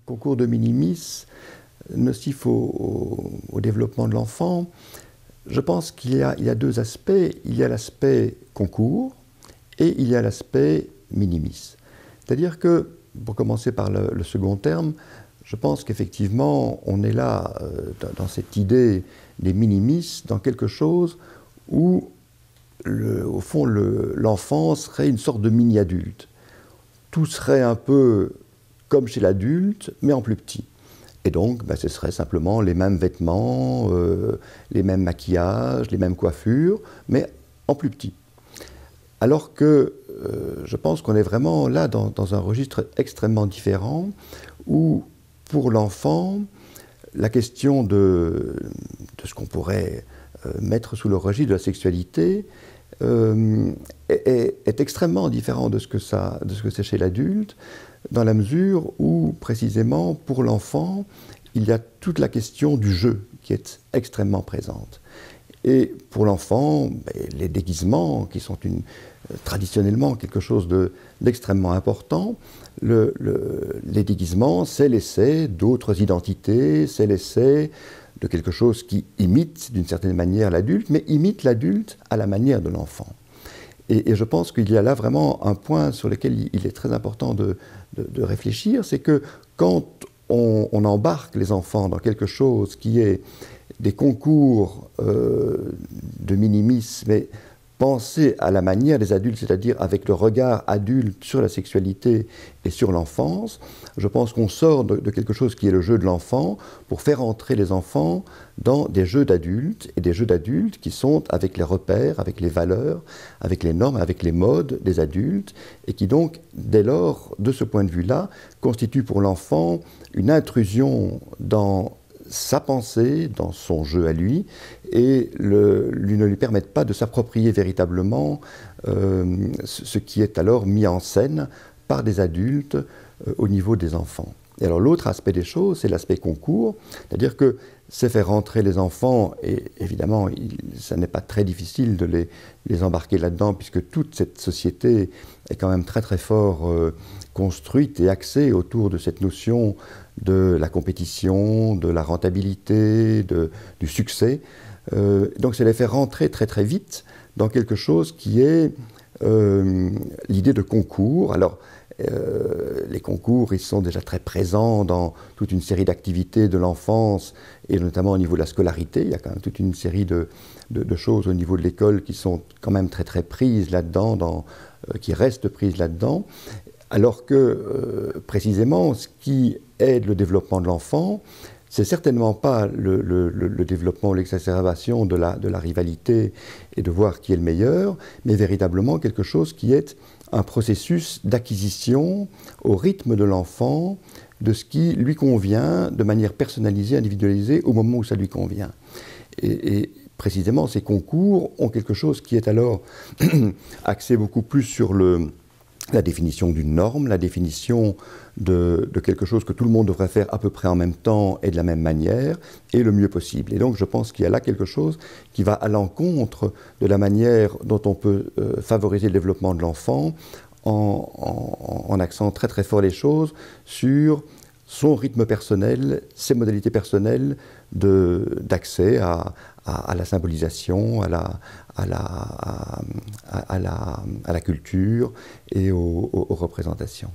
Concours de minimis, nocif au développement de l'enfant, je pense qu'il y a deux aspects. Il y a l'aspect concours et il y a l'aspect minimis. C'est-à-dire que, pour commencer par le second terme, je pense qu'effectivement, on est là, dans cette idée des minimis, dans quelque chose où, au fond, l'enfant serait une sorte de mini-adulte. Tout serait un peu comme chez l'adulte, mais en plus petit. Et donc, ce serait simplement les mêmes vêtements, les mêmes maquillages, les mêmes coiffures, mais en plus petit. Alors que je pense qu'on est vraiment là dans un registre extrêmement différent, où pour l'enfant, la question de ce qu'on pourrait mettre sous le registre de la sexualité est extrêmement différent de ce que c'est chez l'adulte, dans la mesure où, précisément, pour l'enfant, il y a toute la question du jeu qui est extrêmement présente. Et pour l'enfant, les déguisements, qui sont traditionnellement quelque chose d'extrêmement important, les déguisements, c'est l'essai d'autres identités, c'est l'essai de quelque chose qui imite d'une certaine manière l'adulte, mais imite l'adulte à la manière de l'enfant. Et je pense qu'il y a là vraiment un point sur lequel il est très important de réfléchir, c'est que quand on embarque les enfants dans quelque chose qui est des concours de minimis, mais pensés à la manière des adultes, c'est-à-dire avec le regard adulte sur la sexualité et sur l'enfance, je pense qu'on sort de quelque chose qui est le jeu de l'enfant pour faire entrer les enfants dans des jeux d'adultes, et des jeux d'adultes qui sont avec les repères, avec les valeurs, avec les normes, avec les modes des adultes, et qui donc, dès lors, de ce point de vue-là, constituent pour l'enfant une intrusion dans sa pensée, dans son jeu à lui, et ne lui permettent pas de s'approprier véritablement ce qui est alors mis en scène par des adultes au niveau des enfants. Et alors l'autre aspect des choses, c'est l'aspect concours, c'est-à-dire que c'est faire rentrer les enfants, et évidemment, ça n'est pas très difficile de les embarquer là-dedans, puisque toute cette société est quand même très très fort construite et axée autour de cette notion de la compétition, de la rentabilité, du succès. Donc c'est les faire rentrer très très vite dans quelque chose qui est l'idée de concours. Alors, les concours, ils sont déjà très présents dans toute une série d'activités de l'enfance, et notamment au niveau de la scolarité. Il y a quand même toute une série de choses au niveau de l'école qui sont quand même très très prises là-dedans, qui restent prises là-dedans. Alors que, précisément, ce qui aide le développement de l'enfant, c'est certainement pas le développement ou l'exacerbation de la rivalité et de voir qui est le meilleur, mais véritablement quelque chose qui est un processus d'acquisition au rythme de l'enfant de ce qui lui convient de manière personnalisée, individualisée, au moment où ça lui convient. Et précisément, ces concours ont quelque chose qui est alors axé beaucoup plus sur la définition d'une norme, la définition de quelque chose que tout le monde devrait faire à peu près en même temps et de la même manière, et le mieux possible. Et donc je pense qu'il y a là quelque chose qui va à l'encontre de la manière dont on peut favoriser le développement de l'enfant en axant très très fort les choses sur son rythme personnel, ses modalités personnelles d'accès à la symbolisation, à la culture et aux représentations.